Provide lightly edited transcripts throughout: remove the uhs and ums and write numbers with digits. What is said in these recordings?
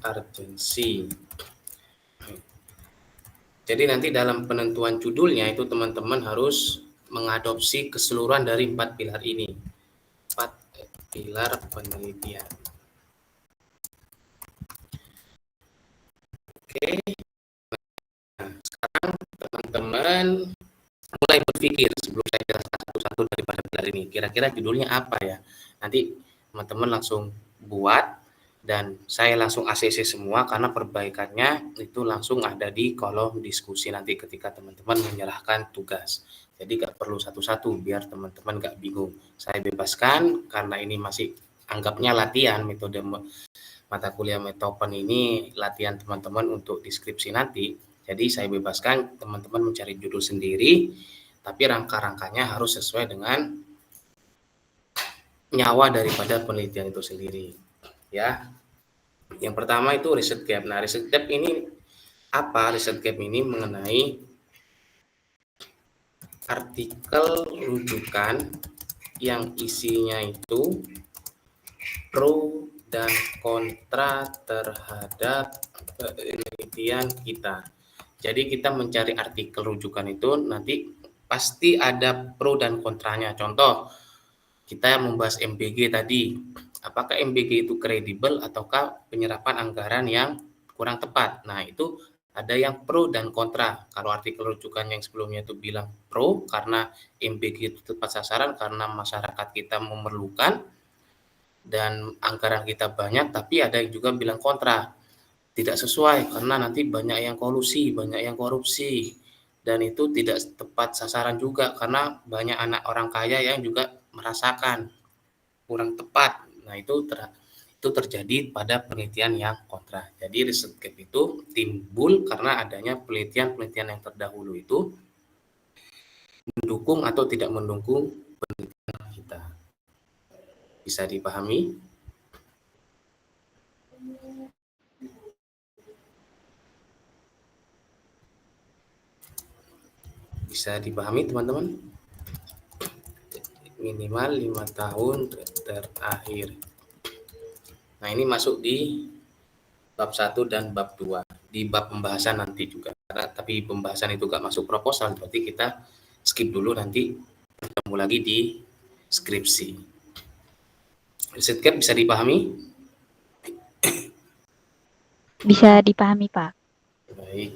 Urgency. Jadi nanti dalam penentuan judulnya itu teman-teman harus mengadopsi keseluruhan dari 4 pilar ini. 4 pilar penelitian. Oke. Nah, sekarang teman-teman mulai berpikir sebelum saya jelaskan satu-satu daripada pilar ini. Kira-kira judulnya apa ya? Nanti teman-teman langsung buat dan saya langsung ACC semua karena perbaikannya itu langsung ada di kolom diskusi nanti ketika teman-teman menyerahkan tugas. Jadi nggak perlu satu-satu biar teman-teman nggak bingung. Saya bebaskan karena ini masih anggapnya latihan metode mata kuliah Metopen ini latihan teman-teman untuk deskripsi nanti. Jadi saya bebaskan teman-teman mencari judul sendiri, tapi rangka-rangkanya harus sesuai dengan nyawa daripada penelitian itu sendiri. Ya, yang pertama itu riset gap. Nah, riset gap ini apa? Riset gap ini mengenai artikel rujukan yang isinya itu pro dan kontra terhadap penelitian kita. Jadi kita mencari artikel rujukan itu nanti pasti ada pro dan kontranya. Contoh, kita membahas MBG tadi. Apakah MBG itu kredibel ataukah penyerapan anggaran yang kurang tepat? Nah, itu ada yang pro dan kontra. Kalau artikel rujukan yang sebelumnya itu bilang pro karena MBG itu tepat sasaran karena masyarakat kita memerlukan dan anggaran kita banyak, tapi ada yang juga bilang kontra. Tidak sesuai karena nanti banyak yang kolusi, banyak yang korupsi. Dan itu tidak tepat sasaran juga karena banyak anak orang kaya yang juga merasakan kurang tepat. Nah, itu terjadi pada penelitian yang kontra. Jadi riset gap itu timbul karena adanya penelitian-penelitian yang terdahulu itu mendukung atau tidak mendukung penelitian kita. Bisa dipahami? Bisa dipahami teman-teman? Minimal 5 tahun terakhir. Nah, ini masuk di bab 1 dan bab 2. Di bab pembahasan nanti juga. Tapi pembahasan itu gak masuk proposal, berarti kita skip dulu, nanti ketemu lagi di skripsi. Riset gap bisa dipahami? Bisa dipahami, Pak. Baik.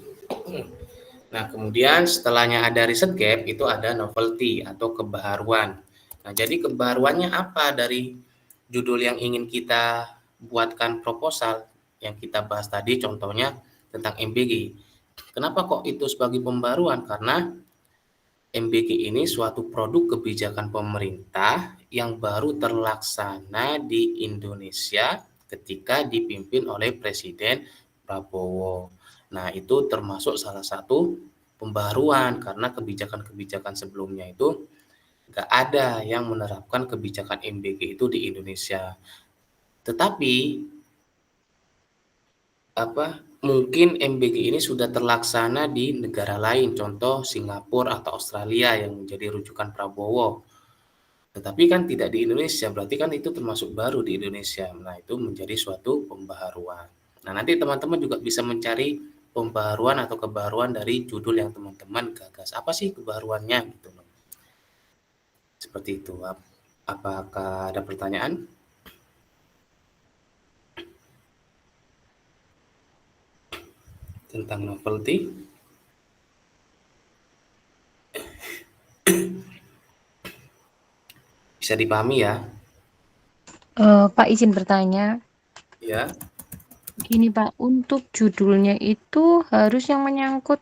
Nah, kemudian setelahnya ada riset gap, itu ada novelty atau kebaharuan. Nah, jadi kebaharuannya apa dari judul yang ingin kita buatkan proposal yang kita bahas tadi, contohnya tentang MBG. Kenapa kok itu sebagai pembaruan? Karena MBG ini suatu produk kebijakan pemerintah yang baru terlaksana di Indonesia ketika dipimpin oleh Presiden Prabowo. Nah, itu termasuk salah satu pembaruan karena kebijakan-kebijakan sebelumnya itu nggak ada yang menerapkan kebijakan MBG itu di Indonesia. Tetapi mungkin MBG ini sudah terlaksana di negara lain, contoh Singapura atau Australia yang menjadi rujukan Prabowo. Tetapi kan tidak di Indonesia, berarti kan itu termasuk baru di Indonesia. Nah, itu menjadi suatu pembaharuan. Nah, nanti teman-teman juga bisa mencari pembaharuan atau kebaruan dari judul yang teman-teman gagas. Apa sih kebaruannya gitu loh. Seperti itu. Apakah ada pertanyaan? Tentang novelty? Bisa dipahami ya? Pak izin bertanya. Ya. Gini Pak, untuk judulnya itu harus yang menyangkut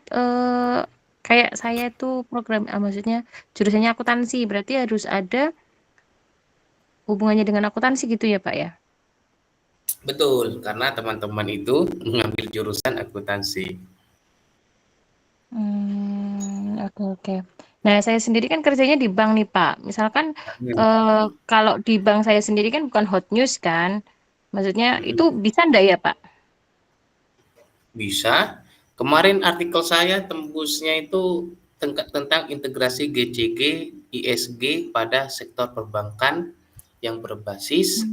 kayak saya itu maksudnya jurusannya akuntansi, berarti harus ada hubungannya dengan akuntansi gitu ya Pak ya? Betul, karena teman-teman itu mengambil jurusan akuntansi. Oke oke. Nah, saya sendiri kan kerjanya di bank nih Pak. Misalkan kalau di bank saya sendiri kan bukan hot news kan, maksudnya itu bisa ndak ya Pak? Bisa. Kemarin artikel saya tembusnya itu tentang integrasi GCG, ISG pada sektor perbankan yang berbasis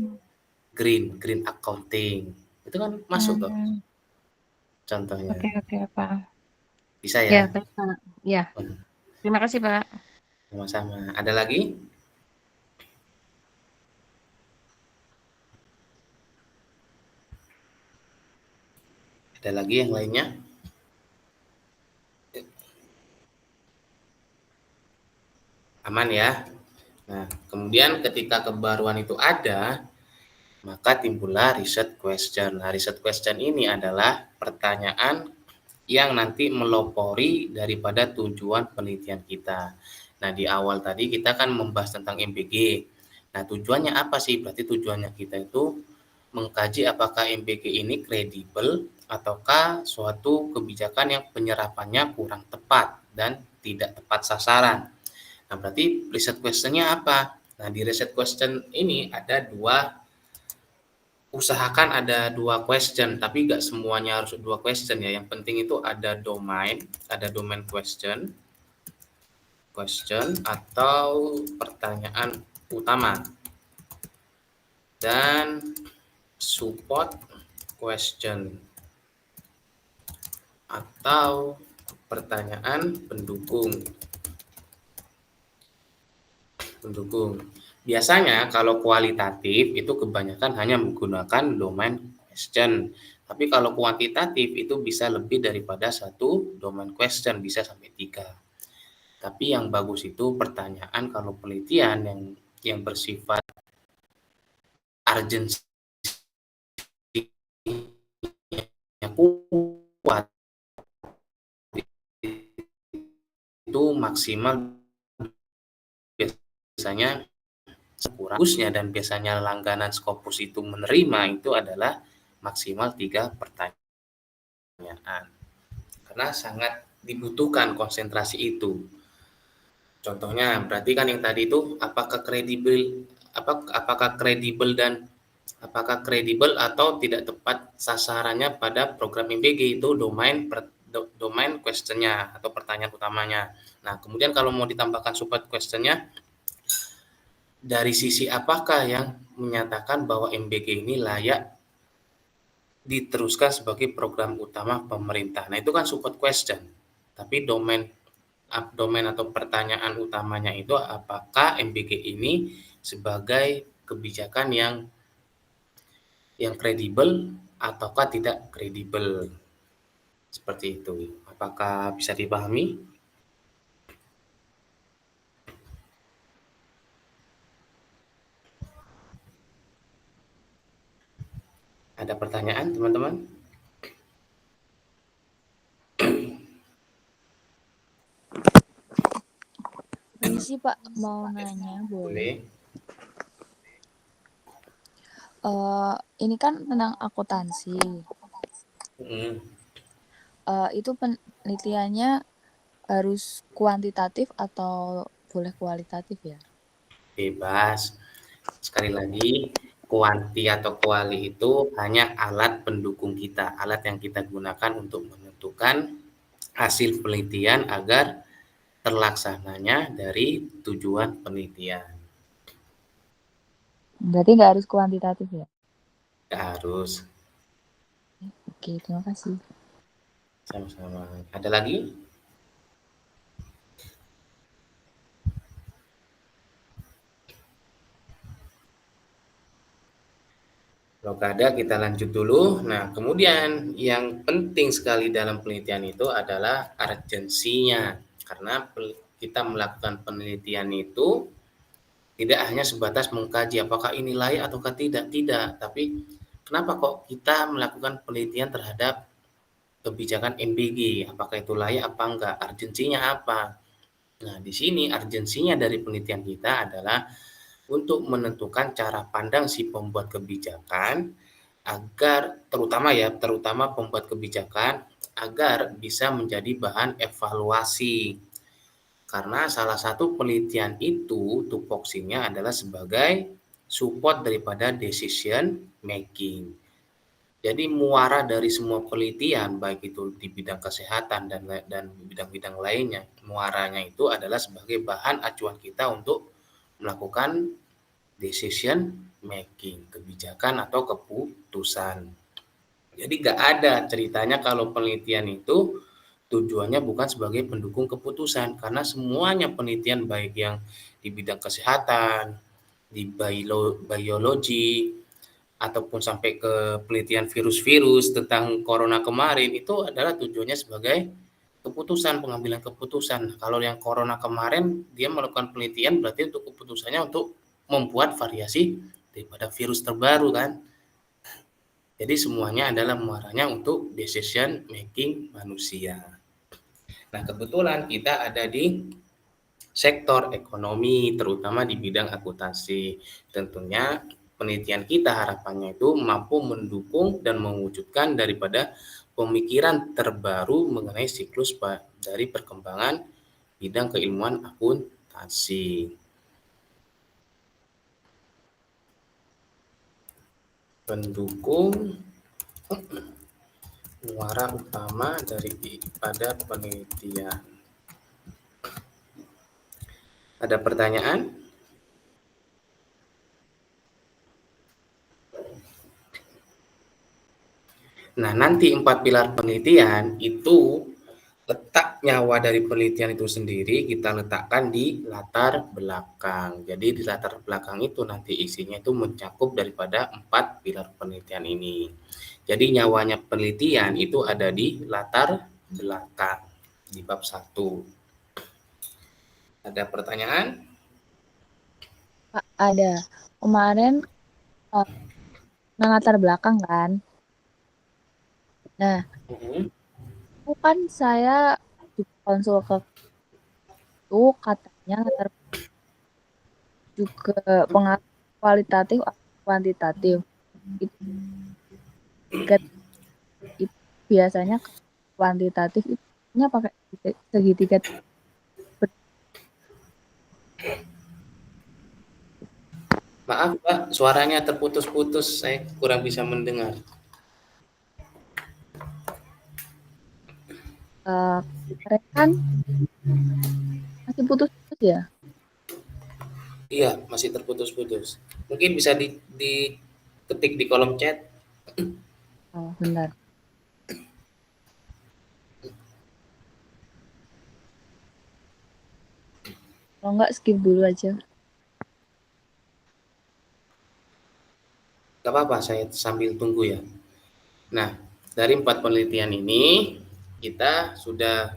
green accounting. Itu kan masuk tuh Hmm, contohnya. oke, Pak. Bisa Ya, ya? baik, Pak. Ya, Hmm, terima kasih, Pak. sama-sama. Ada lagi? Ada lagi yang lainnya? Aman ya? Nah, kemudian ketika kebaruan itu ada, maka timbullah research question. Nah, research question ini adalah pertanyaan yang nanti melopori daripada tujuan penelitian kita. Nah, di awal tadi kita kan membahas tentang MBG. Nah, tujuannya apa sih? Berarti tujuannya kita itu mengkaji apakah MBG ini kredibel ataukah suatu kebijakan yang penyerapannya kurang tepat dan tidak tepat sasaran. Nah, berarti riset questionnya apa? Nah, di riset question ini usahakan ada dua question, tapi nggak semuanya harus dua question ya. Yang penting itu ada domain question atau pertanyaan utama, dan support question atau pertanyaan pendukung. Biasanya kalau kualitatif itu kebanyakan hanya menggunakan domain question. Tapi kalau kuantitatif itu bisa lebih daripada satu domain question, bisa sampai 3. Tapi yang bagus itu pertanyaan kalau penelitian yang bersifat urgensinya kuat itu maksimal biasanya bagusnya, dan biasanya langganan Scopus itu menerima itu adalah maksimal 3 pertanyaan. Karena sangat dibutuhkan konsentrasi itu. Contohnya, berarti kan yang tadi itu apakah kredibel atau tidak tepat sasarannya pada program MBG, itu domain questionnya atau pertanyaan utamanya. Nah, kemudian kalau mau ditambahkan support questionnya, dari sisi apakah yang menyatakan bahwa MBG ini layak diteruskan sebagai program utama pemerintah. Nah, itu kan support question. Tapi domain atau pertanyaan utamanya itu apakah MBG ini sebagai kebijakan yang kredibel ataukah tidak kredibel. Seperti itu. Apakah bisa dipahami? Ada pertanyaan, teman-teman? Permisi Pak, mau nanya boleh? Ini kan tentang akuntansi. Itu penelitiannya harus kuantitatif atau boleh kualitatif ya? Bebas. Sekali lagi, kuanti atau kuali itu hanya alat pendukung kita, alat yang kita gunakan untuk menentukan hasil penelitian agar terlaksananya dari tujuan penelitian. Berarti nggak harus kuantitatif ya? Nggak harus. Oke, terima kasih. Sama-sama. Ada lagi? Kalau nggak ada, kita lanjut dulu. Nah, kemudian yang penting sekali dalam penelitian itu adalah urgensinya. Karena kita melakukan penelitian itu tidak hanya sebatas mengkaji apakah ini layak ataukah tidak, tapi kenapa kok kita melakukan penelitian terhadap kebijakan MBG, apakah itu layak apa enggak, urgensinya apa. Nah, di sini urgensinya dari penelitian kita adalah untuk menentukan cara pandang si pembuat kebijakan agar terutama pembuat kebijakan agar bisa menjadi bahan evaluasi. Karena salah satu penelitian itu tupoksinya adalah sebagai support daripada decision making. Jadi muara dari semua penelitian, baik itu di bidang kesehatan dan bidang-bidang lainnya, muaranya itu adalah sebagai bahan acuan kita untuk melakukan decision making, kebijakan atau keputusan. Jadi nggak ada ceritanya kalau penelitian itu tujuannya bukan sebagai pendukung keputusan, karena semuanya penelitian baik yang di bidang kesehatan, di biologi, ataupun sampai ke penelitian virus-virus tentang corona kemarin itu adalah tujuannya sebagai keputusan, pengambilan keputusan. Kalau yang corona kemarin dia melakukan penelitian berarti untuk keputusannya untuk membuat variasi daripada virus terbaru kan. Jadi semuanya adalah muaranya untuk decision making manusia. Nah, kebetulan kita ada di sektor ekonomi, terutama di bidang akuntansi. Tentunya penelitian kita harapannya itu mampu mendukung dan mewujudkan daripada pemikiran terbaru mengenai siklus dari perkembangan bidang keilmuan akuntansi. Pendukung muara utama daripada penelitian. Ada pertanyaan? Nah, nanti 4 pilar penelitian itu letak nyawa dari penelitian itu sendiri kita letakkan di latar belakang. Jadi di latar belakang itu nanti isinya itu mencakup daripada 4 pilar penelitian ini. Jadi nyawanya penelitian itu ada di latar belakang di bab 1. Ada pertanyaan? Pak, ada. Kemarin latar belakang kan. Nah, itu kan saya konsul ke itu katanya latar juga pengaruh kualitatif atau kuantitatif. Itu, itu biasanya kuantitatif itu pakai segitiga. Maaf Pak, suaranya terputus-putus, saya kurang bisa mendengar. Kan masih putus-putus ya? Iya, masih terputus-putus. Mungkin bisa diketik di kolom chat. Oh, benar. Kalau enggak skip dulu aja. Gak apa-apa, saya sambil tunggu ya. Nah, dari 4 penelitian ini, kita sudah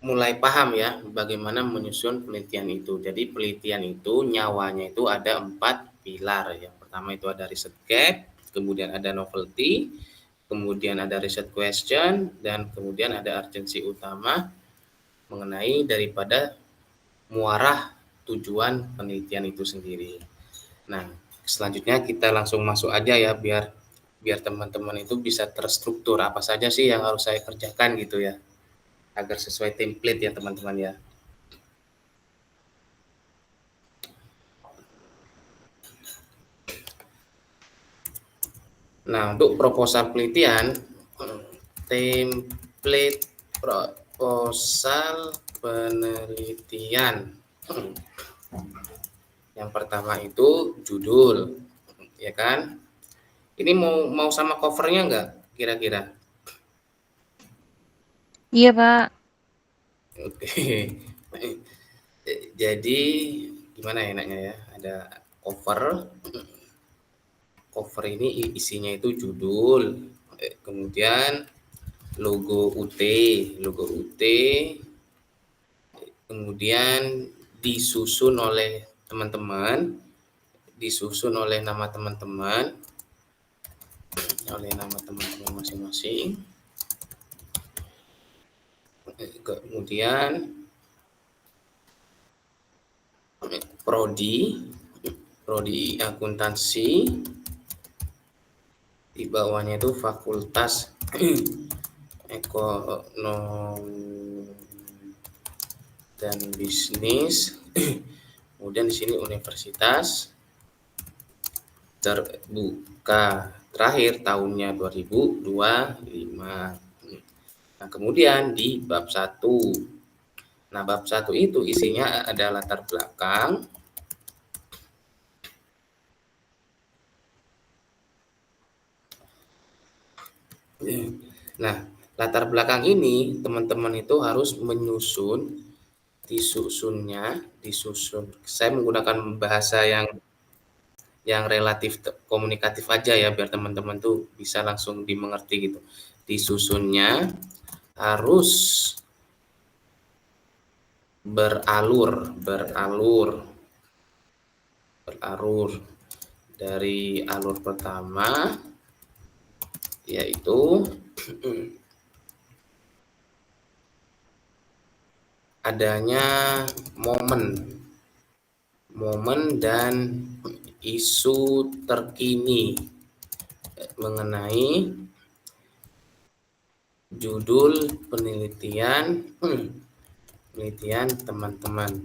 mulai paham ya bagaimana menyusun penelitian itu. Jadi penelitian itu nyawanya itu ada 4 pilar. Yang pertama itu ada riset gap, kemudian ada novelty, kemudian ada riset question, dan kemudian ada urgensi utama mengenai daripada muarah tujuan penelitian itu sendiri. Nah, selanjutnya kita langsung masuk aja ya biar teman-teman itu bisa terstruktur apa saja sih yang harus saya kerjakan gitu ya. Agar sesuai template ya teman-teman ya. Nah, untuk proposal penelitian, template proposal penelitian. Yang pertama itu judul, ya kan? Ini mau sama covernya nggak kira-kira? Iya, Pak. Oke. Jadi gimana ya enaknya ya? Ada cover ini isinya itu judul, kemudian logo UT, kemudian disusun oleh nama teman-teman, masing-masing. Kemudian prodi akuntansi, di bawahnya itu fakultas ekonomi dan bisnis. Kemudian di sini universitas terbuka terakhir tahunnya 2025. Nah, kemudian di bab 1. Nah, bab 1 itu isinya ada latar belakang, Nah, latar belakang ini teman-teman itu harus disusun. Saya menggunakan bahasa yang relatif komunikatif aja ya, biar teman-teman tuh bisa langsung dimengerti gitu. Disusunnya harus beralur dari alur pertama, yaitu adanya momen dan isu terkini mengenai judul penelitian teman-teman.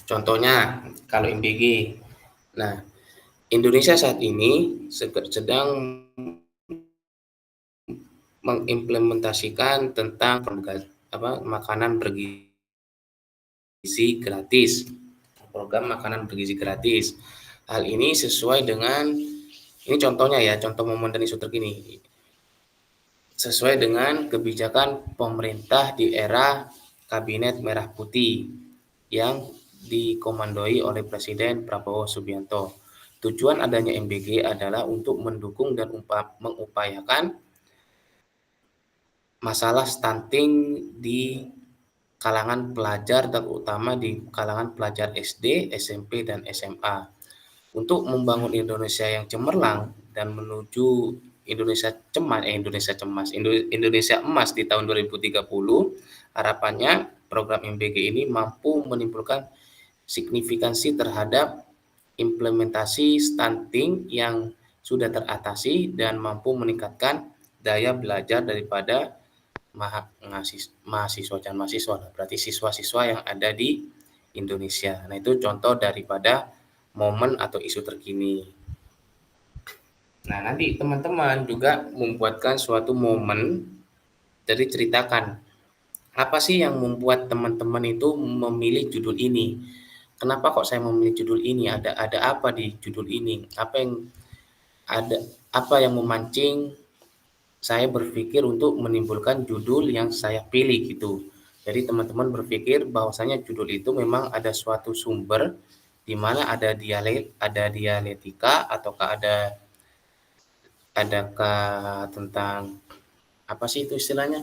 Contohnya kalau MBG. Nah, Indonesia saat ini sedang mengimplementasikan tentang makanan bergizi gratis. Program makanan bergizi gratis. Hal ini sesuai dengan, ini contohnya ya, contoh momen dan isu terkini. Sesuai dengan kebijakan pemerintah di era Kabinet Merah Putih yang dikomandoi oleh Presiden Prabowo Subianto. Tujuan adanya MBG adalah untuk mendukung dan mengupayakan masalah stunting di kalangan pelajar, terutama di kalangan pelajar SD, SMP, dan SMA. Untuk membangun Indonesia yang cemerlang dan menuju Indonesia emas di tahun 2030, harapannya program MBG ini mampu menimbulkan signifikansi terhadap implementasi stunting yang sudah teratasi dan mampu meningkatkan daya belajar daripada mahasiswa dan mahasiswa, berarti siswa-siswa yang ada di Indonesia. Nah, itu contoh daripada momen atau isu terkini. Nah, nanti teman-teman juga membuatkan suatu momen, jadi ceritakan apa sih yang membuat teman-teman itu memilih judul ini. Kenapa kok saya memilih judul ini? Ada apa di judul ini? Apa yang memancing saya berpikir untuk menimbulkan judul yang saya pilih gitu. Jadi teman-teman berpikir bahwasanya judul itu memang ada suatu sumber di mana ada dialektika ataukah adakah tentang apa sih itu istilahnya?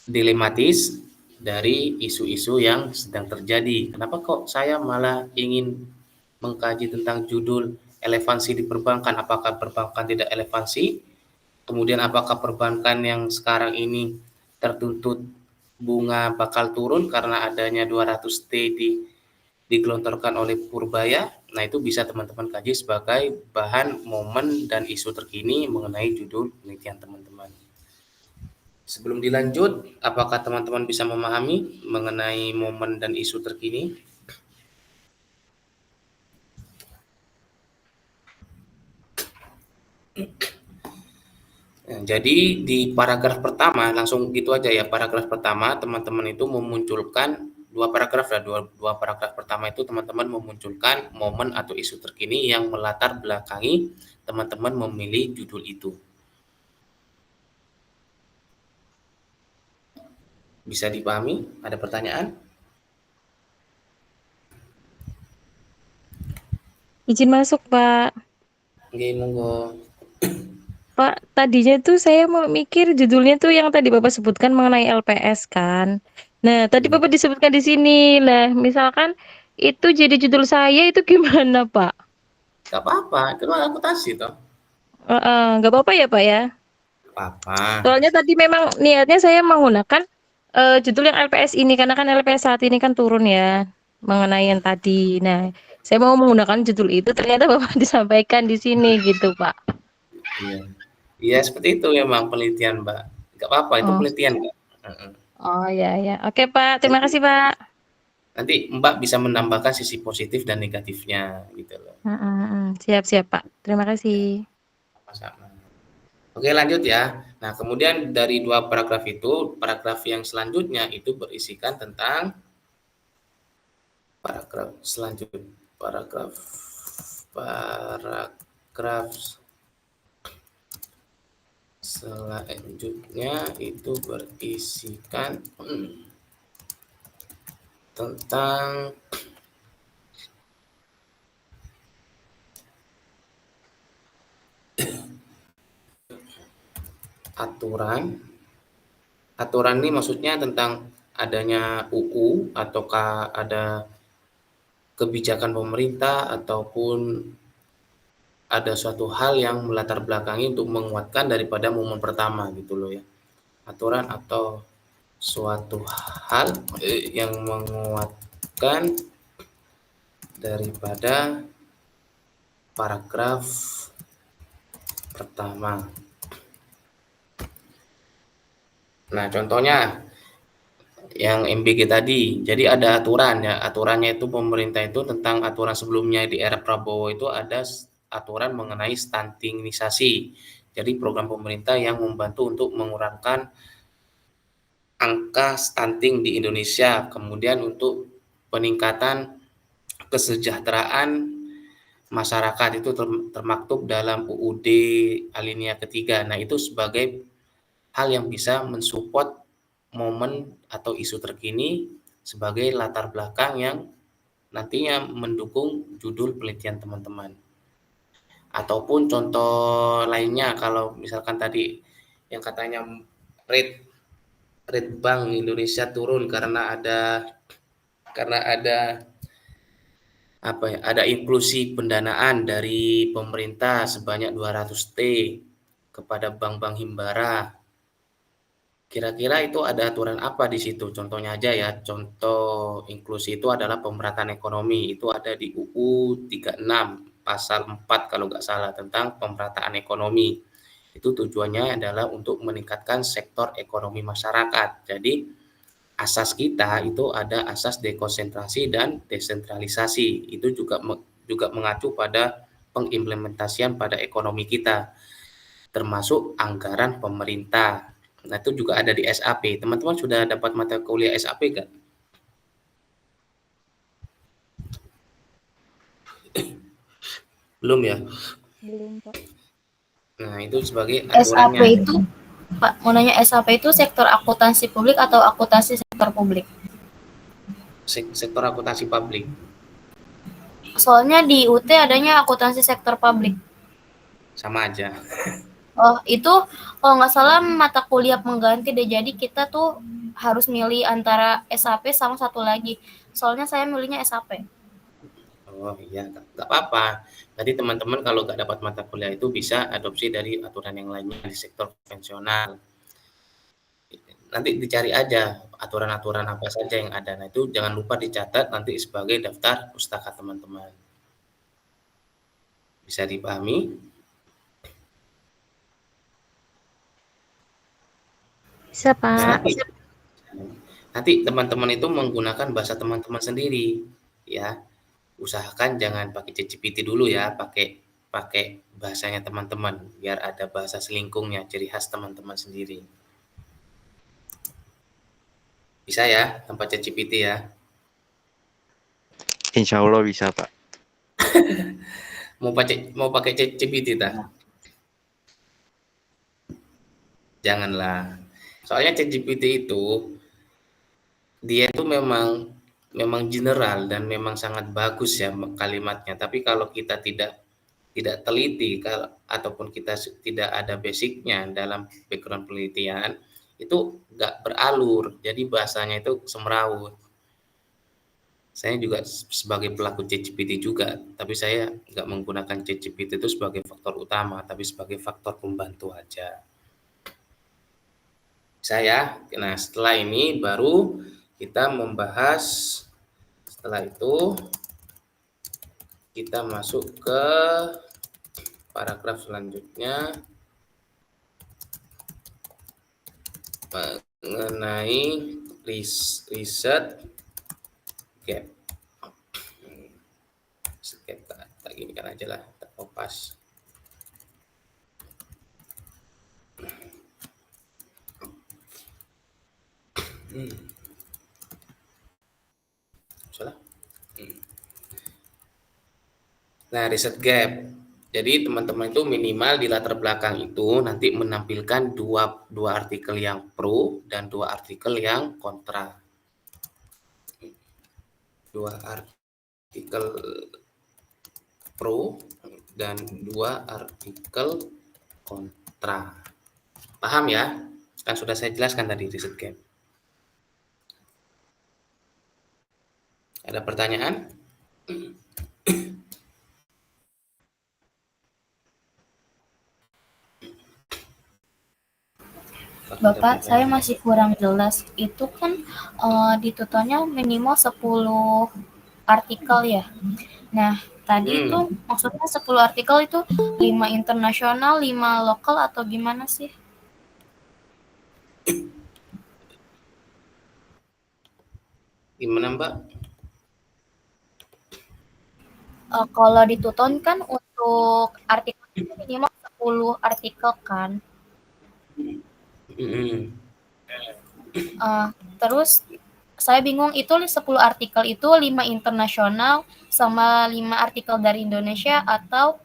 Dilematis dari isu-isu yang sedang terjadi. Kenapa kok saya malah ingin mengkaji tentang judul relevansi di perbankan? Apakah perbankan tidak relevansi? Kemudian apakah perbankan yang sekarang ini tertuntut bunga bakal turun karena adanya 200T digelontorkan oleh Purbaya? Nah, itu bisa teman-teman kaji sebagai bahan momen dan isu terkini mengenai judul penelitian teman-teman. Sebelum dilanjut, apakah teman-teman bisa memahami mengenai momen dan isu terkini? Nah, jadi di paragraf pertama, langsung gitu aja ya, paragraf pertama teman-teman itu memunculkan dua paragraf pertama itu teman-teman memunculkan momen atau isu terkini yang melatar belakangi teman-teman memilih judul itu. Bisa dipahami? Ada pertanyaan? Izin masuk, Pak. Oke, monggo. Pak, tadinya tuh saya mau mikir judulnya tuh yang tadi Bapak sebutkan mengenai LPS kan. Nah, tadi Bapak disebutkan di sini. Lah, misalkan itu jadi judul saya itu gimana, Pak? Gak apa-apa, itu kan akuntansi toh. Nggak apa-apa ya, Pak ya? Apa-apa. Soalnya tadi memang niatnya saya menggunakan judul yang LPS ini karena kan LPS saat ini kan turun ya mengenai yang tadi. Nah, saya mau menggunakan judul itu ternyata Bapak disampaikan di sini gitu, Pak. Iya. Iya, seperti itu memang penelitian, Mbak. Gak apa-apa, itu Oh, penelitian, Mbak. oh ya ya. Oke, Pak. Terima Jadi kasih, Pak. nanti Mbak bisa menambahkan sisi positif dan negatifnya gitu loh. Siap siap, Pak. Terima kasih. Sama-sama. Oke, lanjut ya. Nah, kemudian dari dua paragraf itu, paragraf yang selanjutnya itu berisikan tentang paragraf selanjutnya. Paragraf paragraf selanjutnya itu berisikan tentang aturan ini maksudnya tentang adanya UU ataukah ada kebijakan pemerintah ataupun ada suatu hal yang melatar belakangi untuk menguatkan daripada momen pertama gitu loh ya. Aturan atau suatu hal yang menguatkan daripada paragraf pertama. Nah, contohnya yang MBG tadi. Jadi ada aturan ya. Aturannya itu pemerintah itu tentang aturan sebelumnya di era Prabowo itu ada aturan mengenai stuntingisasi. Jadi program pemerintah yang membantu untuk mengurangi angka stunting di Indonesia. Kemudian untuk peningkatan kesejahteraan masyarakat itu termaktub dalam UUD alinea ketiga. Nah, itu sebagai hal yang bisa mensupport momen atau isu terkini sebagai latar belakang yang nantinya mendukung judul penelitian teman-teman. Ataupun contoh lainnya kalau misalkan tadi yang katanya rate Bank Indonesia turun karena ada inklusi pendanaan dari pemerintah sebanyak 200 T kepada bank-bank himbara. Kira-kira itu ada aturan apa di situ? Contohnya aja ya, contoh inklusi itu adalah pemerataan ekonomi. Itu ada di UU 36 pasal 4 kalau nggak salah tentang pemerataan ekonomi. Itu tujuannya adalah untuk meningkatkan sektor ekonomi masyarakat. Jadi asas kita itu ada asas dekonsentrasi dan desentralisasi. Itu juga mengacu pada pengimplementasian pada ekonomi kita, termasuk anggaran pemerintah. Nah, itu juga ada di SAP. Teman-teman sudah dapat mata kuliah SAP nggak? Belum ya? Belum, Pak. Nah, itu sebagai SAP aturannya. itu, Pak, mau nanya SAP itu sektor akuntansi publik atau akuntansi sektor publik? Sektor akuntansi publik. Soalnya di UT adanya akuntansi sektor publik. Sama aja. Oh, itu kalau nggak salah mata kuliah pengganti deh. Jadi kita tuh harus milih antara SAP sama satu lagi. Soalnya saya milihnya SAP. Oh iya, nggak apa-apa. Jadi teman-teman kalau nggak dapat mata kuliah itu bisa adopsi dari aturan yang lainnya di sektor konvensional. Nanti dicari aja aturan-aturan apa saja yang ada. Nah, itu jangan lupa dicatat nanti sebagai daftar pustaka teman-teman. Bisa dipahami? Bisa, Nah, Pak. nanti teman-teman itu menggunakan bahasa teman-teman sendiri, ya. Usahakan jangan pakai ChatGPT dulu ya, pakai bahasanya teman-teman, biar ada bahasa selingkungnya, ciri khas teman-teman sendiri. Bisa ya, tanpa ChatGPT ya. Insya Allah bisa, Pak. Mau pakai ChatGPT tak? Janganlah. Soalnya ChatGPT itu dia itu memang general dan memang sangat bagus ya kalimatnya. Tapi kalau kita tidak teliti ataupun kita tidak ada basicnya dalam background penelitian, itu nggak beralur. Jadi bahasanya itu semrawut. Saya juga sebagai pelaku ChatGPT juga, tapi saya nggak menggunakan ChatGPT itu sebagai faktor utama, tapi sebagai faktor pembantu aja. Nah setelah ini baru kita membahas, setelah itu kita masuk ke paragraf selanjutnya mengenai riset gap. Tak gini kan aja lah, tak kopas. Salah. Nah, riset gap. Jadi teman-teman itu minimal di latar belakang itu nanti menampilkan dua artikel yang pro dan 2 artikel yang kontra. 2 artikel pro dan 2 artikel kontra. Paham ya? Kan sudah saya jelaskan tadi riset gap. Ada pertanyaan? Bapak, saya masih kurang jelas. Itu kan di tutornya minimal 10 artikel ya. Nah, tadi itu maksudnya 10 artikel itu 5 internasional, 5 lokal atau gimana sih? Gimana, Mbak? Kalau di tuton kan untuk artikel itu minimal 10 artikel kan. Terus saya bingung itu 10 artikel itu 5 internasional sama 5 artikel dari Indonesia atau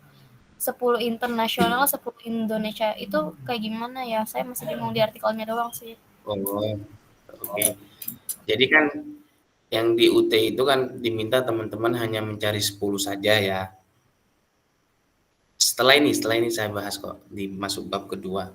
10 internasional 10 Indonesia itu kayak gimana ya? Saya masih bingung di artikelnya doang sih. Oh, oke. Jadi kan yang di UT itu kan diminta teman-teman hanya mencari 10 saja ya. Setelah ini saya bahas kok di masuk bab kedua.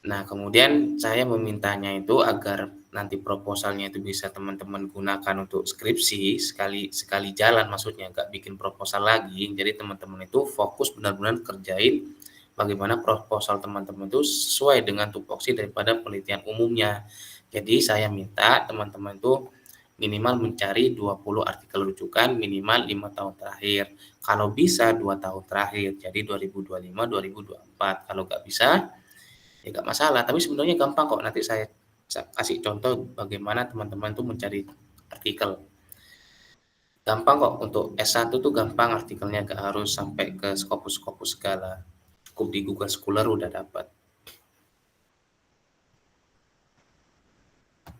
Nah, kemudian saya memintanya itu agar nanti proposalnya itu bisa teman-teman gunakan untuk skripsi sekali jalan, maksudnya nggak bikin proposal lagi. Jadi teman-teman itu fokus benar-benar kerjain bagaimana proposal teman-teman itu sesuai dengan tupoksi daripada penelitian umumnya. Jadi saya minta teman-teman itu minimal mencari 20 artikel rujukan minimal 5 tahun terakhir. Kalau bisa 2 tahun terakhir, jadi 2025-2024. Kalau nggak bisa, ya nggak masalah. Tapi sebenarnya gampang kok. Nanti saya kasih contoh bagaimana teman-teman tuh mencari artikel. Gampang kok, untuk S1 tuh gampang artikelnya, nggak harus sampai ke Scopus segala. Cukup di Google Scholar udah dapat.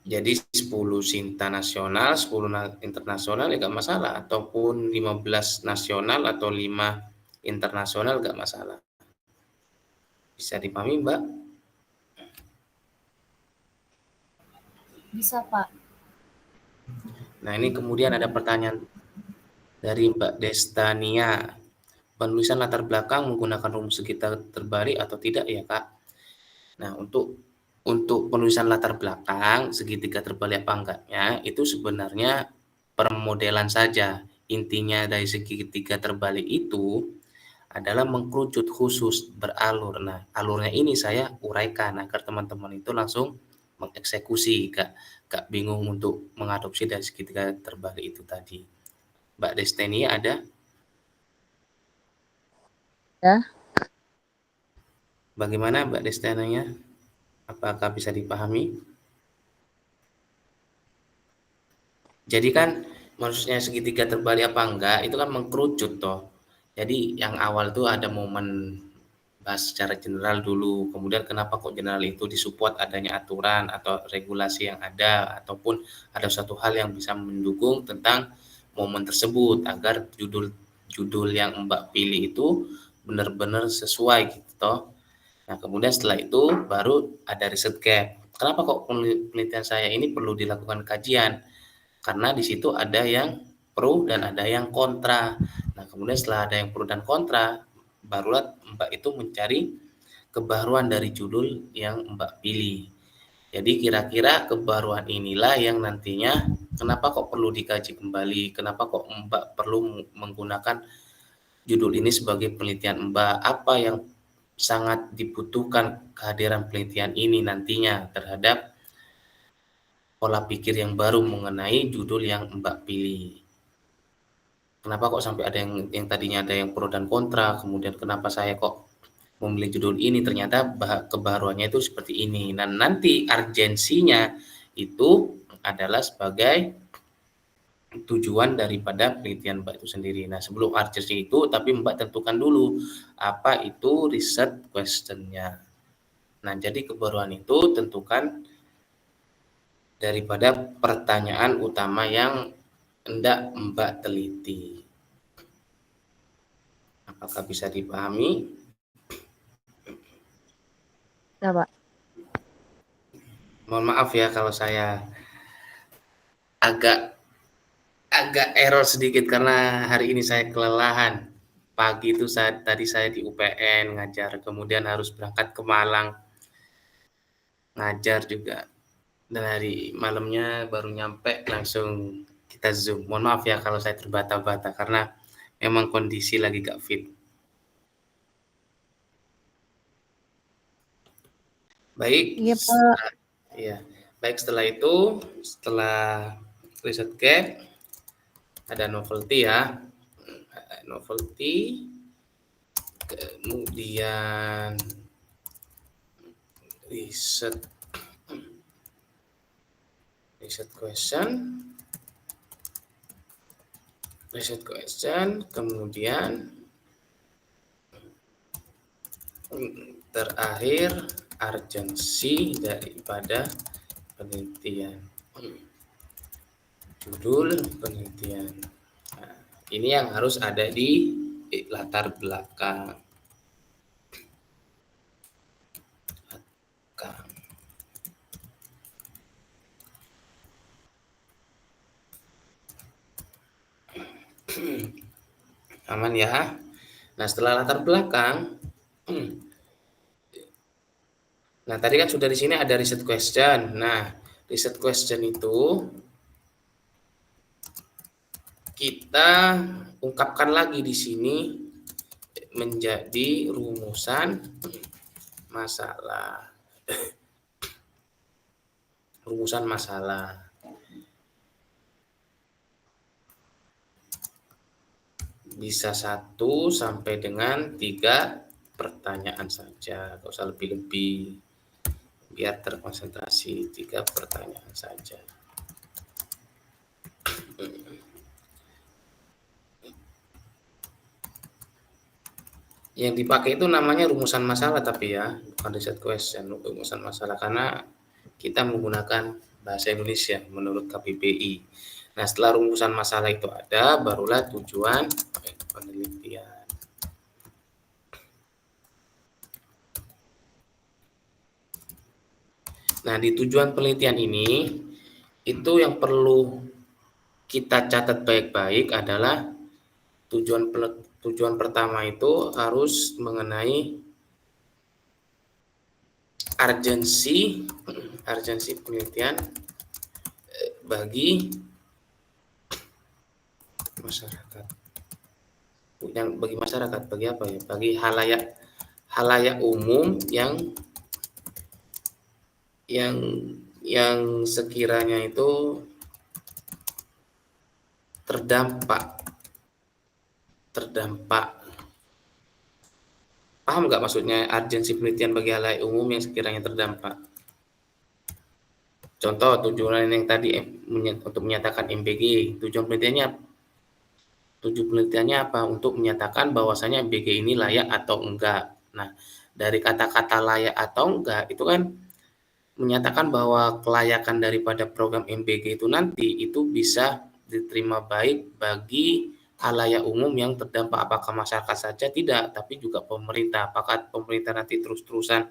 Jadi 10 Sinta nasional, 10 internasional ya nggak masalah. Ataupun 15 nasional atau 5 internasional nggak masalah. Bisa dipahami, Mbak? Bisa, Pak. Nah, ini kemudian ada pertanyaan dari Mbak Destania. Penulisan latar belakang menggunakan rumus segitiga terbalik atau tidak ya, Kak? Nah, untuk penulisan latar belakang segitiga terbalik apa enggaknya itu sebenarnya permodelan saja. Intinya dari segitiga terbalik itu adalah mengkerucut khusus beralur. Nah, alurnya ini saya uraikan agar teman-teman itu langsung mengeksekusi, gak bingung untuk mengadopsi dari segitiga terbalik itu tadi. Mbak Destiny ada? Ya. Bagaimana Mbak Destiny-nya? Apakah bisa dipahami? Jadi kan maksudnya segitiga terbalik apa enggak itu kan mengkerucut toh. Jadi yang awal tuh ada momen bahas secara general dulu, kemudian kenapa kok general itu disupport adanya aturan atau regulasi yang ada, ataupun ada suatu hal yang bisa mendukung tentang momen tersebut agar judul yang Mbak pilih itu benar-benar sesuai gitu toh. Nah, kemudian setelah itu baru ada riset gap. Kenapa kok penelitian saya ini perlu dilakukan kajian? Karena di situ ada yang pro dan ada yang kontra. Nah, kemudian setelah ada yang pro dan kontra, barulah Mbak itu mencari kebaruan dari judul yang Mbak pilih. Jadi kira-kira kebaruan inilah yang nantinya kenapa kok perlu dikaji kembali, kenapa kok Mbak perlu menggunakan judul ini sebagai penelitian Mbak, apa yang sangat dibutuhkan kehadiran penelitian ini nantinya terhadap pola pikir yang baru mengenai judul yang Mbak pilih. Kenapa kok sampai ada yang tadinya ada yang pro dan kontra, kemudian kenapa saya kok memilih judul ini, ternyata kebaruannya itu seperti ini. Dan nanti urgensinya itu adalah sebagai tujuan daripada penelitian Mbak itu sendiri. Nah, sebelum urgensi itu, tapi Mbak tentukan dulu apa itu riset question-nya. Nah, jadi kebaruan itu tentukan daripada pertanyaan utama yang hendak Mbak teliti. Apakah bisa dipahami? Ya, Pak. Mohon maaf ya kalau saya agak error sedikit karena hari ini saya kelelahan. Pagi itu tadi saya di UPN ngajar, kemudian harus berangkat ke Malang ngajar juga. Dan hari malamnya baru nyampe langsung kita Zoom. Mohon maaf ya kalau saya terbata-bata karena memang kondisi lagi gak fit. Baik. Iya, Pak. Ya. Baik, setelah itu, setelah riset gap, ada novelty ya. Novelty, kemudian riset question, kemudian terakhir urgensi daripada penelitian, judul penelitian. Nah, ini yang harus ada di latar belakang. Aman ya. Nah, setelah latar belakang, nah tadi kan sudah di sini ada riset question. Nah, riset question itu kita ungkapkan lagi di sini menjadi rumusan masalah. Rumusan masalah. Bisa 1 sampai dengan 3 pertanyaan saja, nggak usah lebih-lebih, biar terkonsentrasi 3 pertanyaan saja. Yang dipakai itu namanya rumusan masalah tapi ya, bukan riset question, rumusan masalah karena kita menggunakan bahasa Indonesia menurut KBBI. Nah, setelah rumusan masalah itu ada, barulah tujuan penelitian. Nah, di tujuan penelitian ini, itu yang perlu kita catat baik-baik adalah tujuan pertama itu harus mengenai urgensi penelitian bagi masyarakat. Bagi masyarakat, bagi apa ya? Bagi halayak umum yang sekiranya itu terdampak. Paham nggak maksudnya urgensi penelitian bagi halayak umum yang sekiranya terdampak? Contoh tujuan yang tadi untuk menyatakan MBG, tujuan penelitiannya apa? Untuk menyatakan bahwasanya MBG ini layak atau enggak. Nah, dari kata-kata layak atau enggak itu kan menyatakan bahwa kelayakan daripada program MBG itu nanti itu bisa diterima baik bagi halayak umum yang terdampak, apakah masyarakat saja? Tidak, tapi juga pemerintah. Apakah pemerintah nanti terus-terusan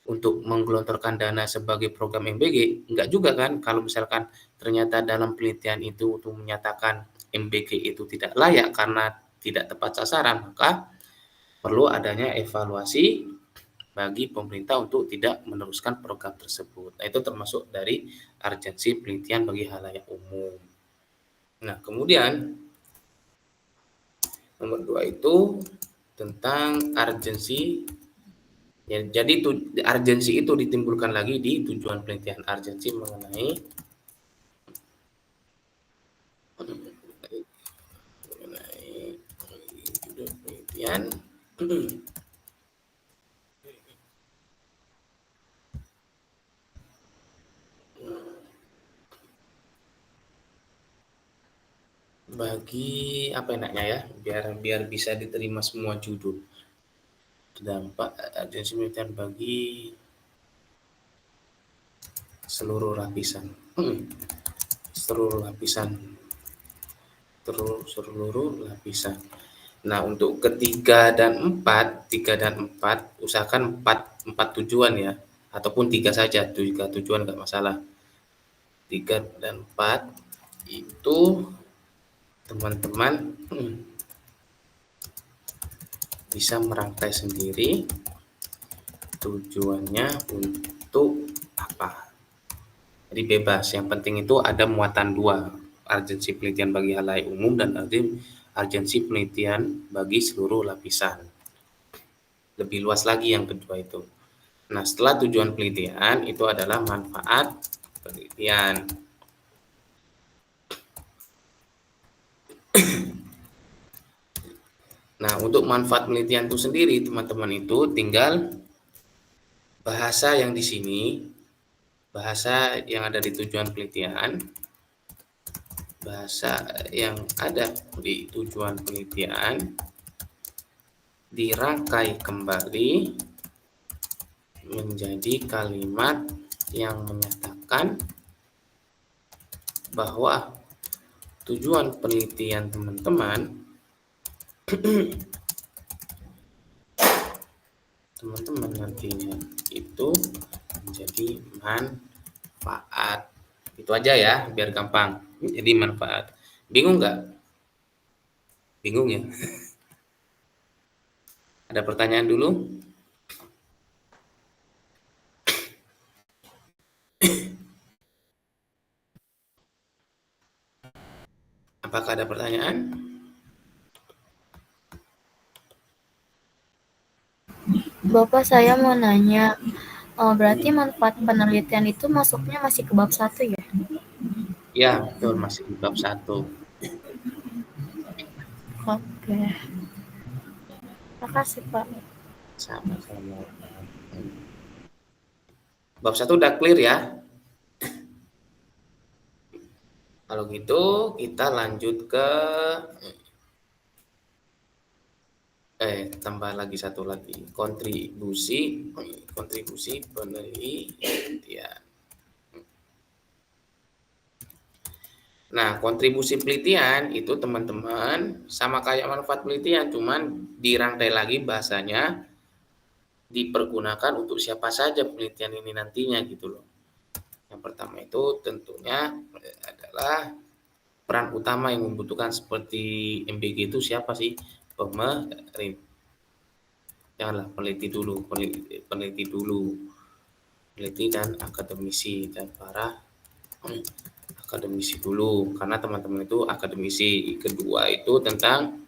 untuk menggelontorkan dana sebagai program MBG? Enggak juga kan, kalau misalkan ternyata dalam penelitian itu untuk menyatakan MBG itu tidak layak karena tidak tepat sasaran, maka perlu adanya evaluasi bagi pemerintah untuk tidak meneruskan program tersebut. Nah, itu termasuk dari urgensi penelitian bagi halayak umum. Nah, kemudian nomor 2 itu tentang urgensi. Ya, jadi urgensi itu ditimbulkan lagi di tujuan penelitian. Urgensi mengenai judul penelitian bagi apa enaknya ya, biar bisa diterima semua judul. Terdampak urgensi penelitian bagi seluruh lapisan. Seluruh lapisan. Nah, untuk ketiga dan empat usahakan empat tujuan ya, ataupun 3 saja, 3 tujuan nggak masalah. 3 dan 4 itu teman-teman bisa merangkai sendiri tujuannya untuk apa. Jadi bebas, yang penting itu ada muatan 2, urgensi penelitian bagi halayak umum dan urgensi penelitian bagi seluruh lapisan. Lebih luas lagi yang kedua itu. Nah, setelah tujuan penelitian itu adalah manfaat penelitian. Nah, untuk manfaat penelitian itu sendiri, teman-teman itu tinggal bahasa yang di sini, bahasa yang ada di tujuan penelitian, bahasa yang ada di tujuan penelitian dirangkai kembali menjadi kalimat yang menyatakan bahwa tujuan penelitian teman-teman nantinya itu menjadi manfaat. Itu aja ya, biar gampang. Jadi manfaat. Bingung nggak? Bingung ya? Ada pertanyaan dulu? Apakah ada pertanyaan? Bapak, saya mau nanya, berarti manfaat penelitian itu masuknya masih ke bab 1 ya? Ya, betul, masih di bab 1. Oke. Makasih, Pak. Sama-sama. Bab 1 udah clear ya? Kalau gitu kita lanjut ke tambah lagi satu lagi, kontribusi penelitian. Nah, kontribusi penelitian itu teman-teman sama kayak manfaat penelitian, cuman dirangkai lagi bahasanya, dipergunakan untuk siapa saja penelitian ini nantinya gitu loh. Yang pertama itu tentunya adalah peran utama yang membutuhkan seperti MBG itu siapa sih? Pemerintah. Janganlah peneliti dan akademisi dan para akademisi dulu, karena teman-teman itu akademisi. Kedua itu tentang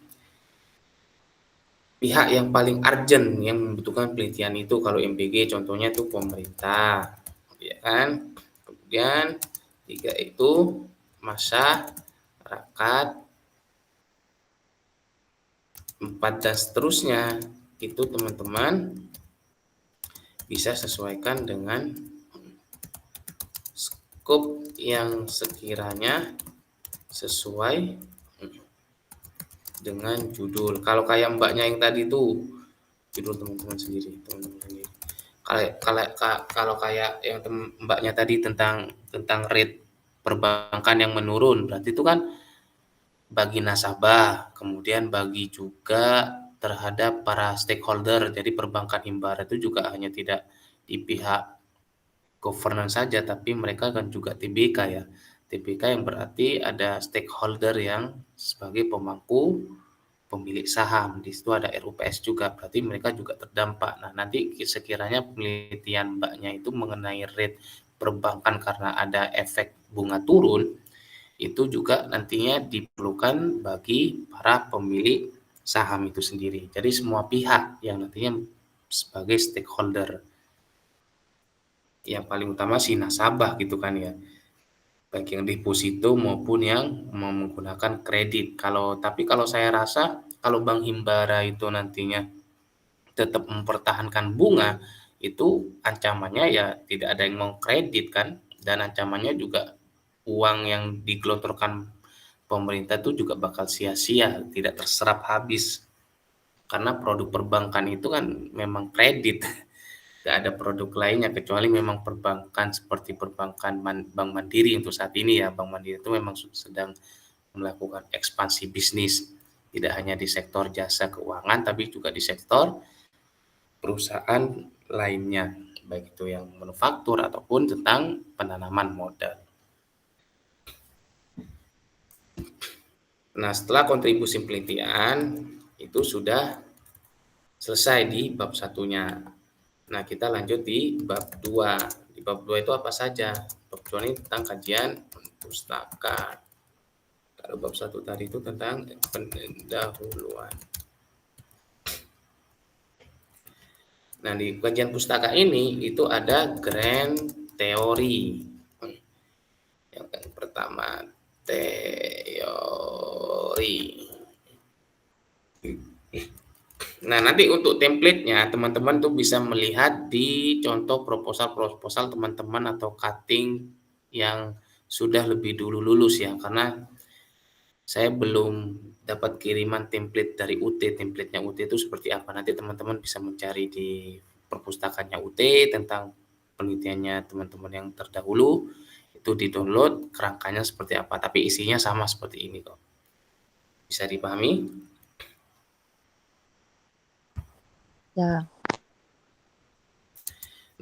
pihak yang paling urgent yang membutuhkan penelitian itu, kalau MBG contohnya itu pemerintah, ya kan. Kemudian 3 itu masyarakat, 4 dan seterusnya itu teman-teman bisa sesuaikan dengan skop yang sekiranya sesuai dengan judul. Kalau kayak mbaknya yang tadi itu judul teman-teman sendiri. Kalau kayak yang mbaknya tadi tentang rate perbankan yang menurun, berarti itu kan bagi nasabah, kemudian bagi juga terhadap para stakeholder. Jadi perbankan himbara itu juga hanya tidak di pihak governance saja, tapi mereka kan juga TBK ya. TBK yang berarti ada stakeholder yang sebagai pemangku pemilik saham. Di situ ada RUPS juga, berarti mereka juga terdampak. Nah, nanti sekiranya penelitian mbaknya itu mengenai rate perbankan karena ada efek bunga turun, itu juga nantinya diperlukan bagi para pemilik saham itu sendiri. Jadi semua pihak yang nantinya sebagai stakeholder. Yang paling utama si nasabah gitu kan ya. Baik yang deposito maupun yang menggunakan kredit. Tapi kalau saya rasa kalau Bank Himbara itu nantinya tetap mempertahankan bunga, itu ancamannya ya tidak ada yang mau kredit kan, dan ancamannya juga uang yang digelontorkan pemerintah itu juga bakal sia-sia, tidak terserap habis. Karena produk perbankan itu kan memang kredit. Tidak ada produk lainnya kecuali memang perbankan seperti perbankan Bank Mandiri untuk saat ini ya. Bank Mandiri itu memang sedang melakukan ekspansi bisnis. Tidak hanya di sektor jasa keuangan, tapi juga di sektor perusahaan lainnya, baik itu yang manufaktur ataupun tentang penanaman modal. Nah, setelah kontribusi penelitian itu sudah selesai di bab 1-nya. Nah, kita lanjut di bab 2. Di bab 2 itu apa saja? Bab 2 ini tentang kajian pustaka. Kalau bab 1 tadi itu tentang pendahuluan. Nah, di kajian pustaka ini itu ada grand teori. Yang pertama, teori. Nah, nanti untuk template-nya teman-teman tuh bisa melihat di contoh proposal teman-teman atau cutting yang sudah lebih dulu lulus ya, karena saya belum dapat kiriman template dari UT. Template-nya UT itu seperti apa? Nanti teman-teman bisa mencari di perpustakaannya UT tentang penelitiannya teman-teman yang terdahulu. Itu di-download kerangkanya seperti apa, tapi isinya sama seperti ini kok. Bisa dipahami? Ya.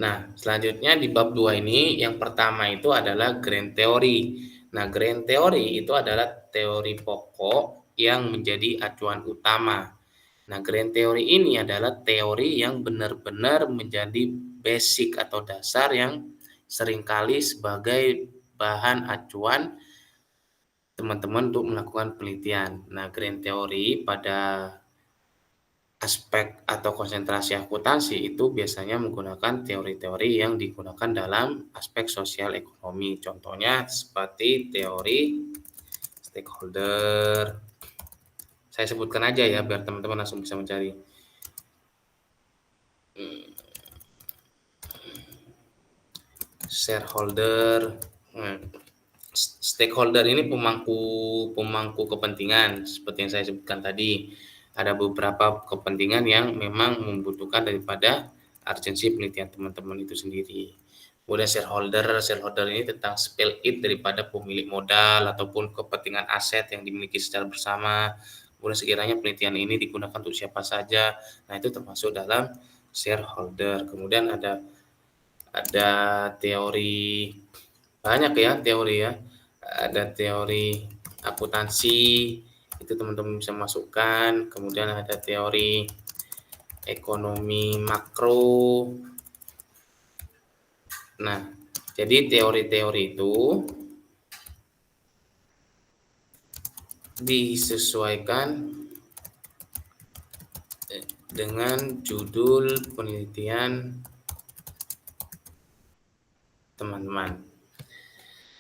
Nah, selanjutnya di bab 2 ini yang pertama itu adalah grand theory. Nah, grand theory itu adalah teori pokok yang menjadi acuan utama. Nah, grand theory ini adalah teori yang benar-benar menjadi basic atau dasar yang seringkali sebagai bahan acuan teman-teman untuk melakukan penelitian. Nah, grand theory pada aspek atau konsentrasi akuntansi itu biasanya menggunakan teori-teori yang digunakan dalam aspek sosial ekonomi. Contohnya seperti teori stakeholder. Saya sebutkan aja ya biar teman-teman langsung bisa mencari. Shareholder. Stakeholder ini pemangku kepentingan seperti yang saya sebutkan tadi. Ada beberapa kepentingan yang memang membutuhkan daripada urgensi penelitian teman-teman itu sendiri. Kemudian shareholder ini tentang spill it daripada pemilik modal ataupun kepentingan aset yang dimiliki secara bersama. Kemudian sekiranya penelitian ini digunakan untuk siapa saja. Nah, itu termasuk dalam shareholder. Kemudian ada teori, banyak ya teori ya. Ada teori akuntansi, itu teman-teman bisa masukkan. Kemudian ada teori ekonomi makro. Nah, jadi teori-teori itu disesuaikan dengan judul penelitian teman-teman.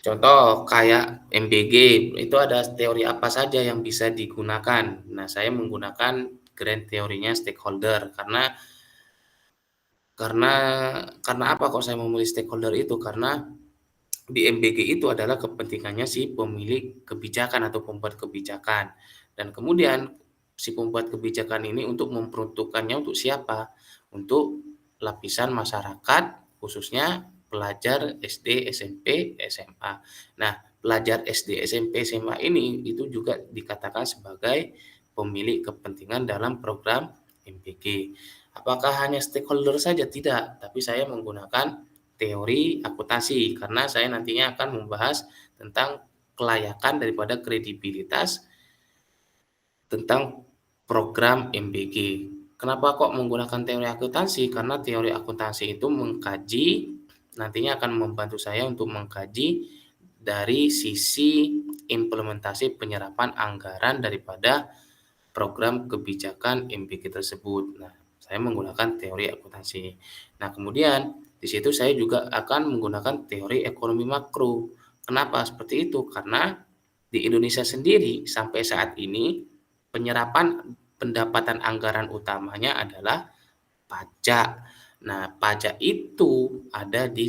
Contoh kayak MBG, itu ada teori apa saja yang bisa digunakan. Nah, saya menggunakan grand teorinya stakeholder karena apa kok saya memilih stakeholder itu? Karena di MBG itu adalah kepentingannya si pemilik kebijakan atau pembuat kebijakan. Dan kemudian si pembuat kebijakan ini untuk memperuntukkannya untuk siapa? Untuk lapisan masyarakat, khususnya pelajar SD, SMP, SMA. Nah, pelajar SD, SMP, SMA ini itu juga dikatakan sebagai pemilik kepentingan dalam program MBG. Apakah hanya stakeholder saja? Tidak, tapi saya menggunakan teori akuntansi karena saya nantinya akan membahas tentang kelayakan daripada kredibilitas tentang program MBG. Kenapa kok menggunakan teori akuntansi? Karena teori akuntansi itu mengkaji, nantinya akan membantu saya untuk mengkaji dari sisi implementasi penyerapan anggaran daripada program kebijakan MBG tersebut. Nah, saya menggunakan teori akuntansi. Nah, kemudian di situ saya juga akan menggunakan teori ekonomi makro. Kenapa seperti itu? Karena di Indonesia sendiri sampai saat ini penyerapan pendapatan anggaran utamanya adalah pajak. Nah, pajak itu ada di